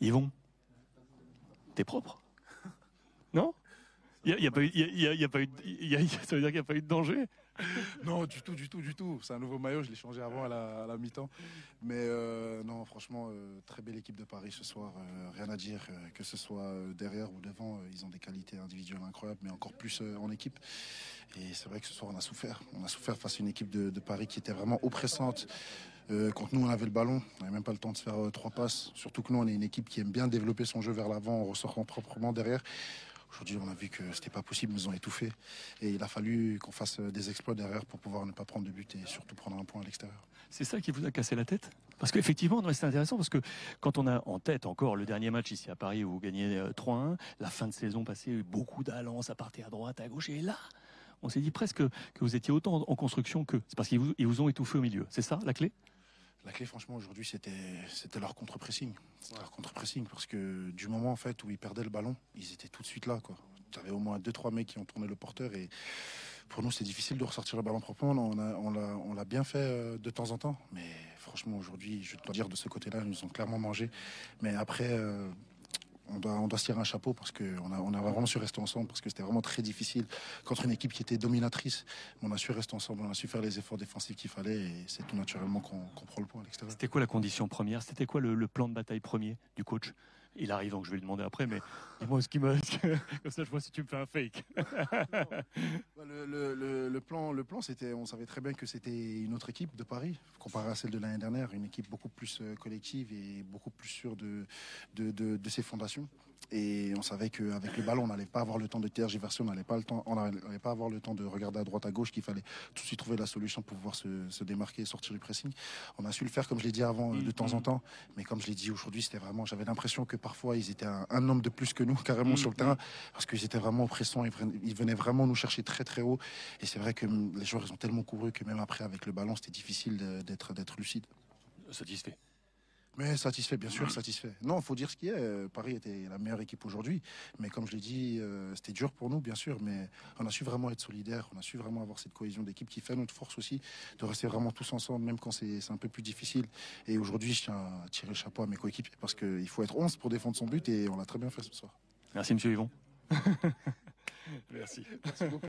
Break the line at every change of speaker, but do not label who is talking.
Yvon, t'es propre? Non? Il y a pas eu, y a pas eu, ça veut dire qu'il n'y a pas eu de danger?
Non, du tout, du tout, du tout. C'est un nouveau maillot, je l'ai changé avant à la mi-temps. Mais non, franchement, très belle équipe de Paris ce soir. Rien à dire, que ce soit derrière ou devant, ils ont des qualités individuelles incroyables, mais encore plus en équipe. Et c'est vrai que ce soir, on a souffert. On a souffert face à une équipe de Paris qui était vraiment oppressante. Quand nous, on avait le ballon, on n'avait même pas le temps de faire trois passes. Surtout que nous, on est une équipe qui aime bien développer son jeu vers l'avant en ressortant proprement derrière. Aujourd'hui, on a vu que c'était pas possible, ils nous ont étouffés. Et il a fallu qu'on fasse des exploits derrière pour pouvoir ne pas prendre de but et surtout prendre un point à l'extérieur.
C'est ça qui vous a cassé la tête? Parce qu'effectivement, c'est intéressant parce que quand on a en tête encore le dernier match ici à Paris où vous gagnez 3-1, la fin de saison passée, beaucoup d'allants, ça partait à droite, à gauche, et là, on s'est dit presque que vous étiez autant en construction qu'eux. C'est parce ils vous ont étouffé au milieu. C'est ça, la clé?
La clé, franchement, aujourd'hui, c'était leur contre-pressing. C'était leur contre-pressing parce que du moment en fait où ils perdaient le ballon, ils étaient tout de suite là, quoi. Tu avais au moins deux, trois mecs qui ont tourné le porteur et pour nous, c'est difficile de ressortir le ballon proprement. On l'a bien fait de temps en temps, mais franchement, aujourd'hui, je dois dire de ce côté-là, ils nous ont clairement mangé. Mais après, on doit se tirer un chapeau parce on a vraiment su rester ensemble parce que c'était vraiment très difficile contre une équipe qui était dominatrice. On a su rester ensemble, on a su faire les efforts défensifs qu'il fallait et c'est tout naturellement qu'on prend le point à l'extérieur.
C'était quoi la condition première? C'était quoi le plan de bataille premier du coach? Il arrive, donc je vais lui demander après, mais dis-moi ce qui me... Comme ça, je vois si tu me fais un fake.
Le plan, c'était, on savait très bien que c'était une autre équipe de Paris, comparée à celle de l'année dernière, une équipe beaucoup plus collective et beaucoup plus sûre de ses fondations. Et on savait qu'avec le ballon, on n'allait pas avoir le temps de tergiverser, on n'allait pas avoir le temps de regarder à droite, à gauche, qu'il fallait tout de suite trouver la solution pour pouvoir se démarquer et sortir du pressing. On a su le faire, comme je l'ai dit avant, de temps en temps. Mais comme je l'ai dit aujourd'hui, c'était vraiment, j'avais l'impression que parfois ils étaient un homme de plus que nous, carrément sur le terrain, parce qu'ils étaient vraiment oppressants, ils venaient vraiment nous chercher très très haut. Et c'est vrai que les joueurs, ils ont tellement couru que même après, avec le ballon, c'était difficile d'être lucide.
Satisfait.
Mais satisfait, bien sûr, satisfait. Non, faut dire ce qui est. Paris était la meilleure équipe aujourd'hui. Mais comme je l'ai dit, c'était dur pour nous, bien sûr. Mais on a su vraiment être solidaires. On a su vraiment avoir cette cohésion d'équipe qui fait notre force aussi, de rester vraiment tous ensemble, même quand c'est un peu plus difficile. Et aujourd'hui, je tiens à tirer le chapeau à mes coéquipiers parce qu'il faut être 11 pour défendre son but et on l'a très bien fait ce soir.
Merci, monsieur Yvon. Merci.
Merci beaucoup.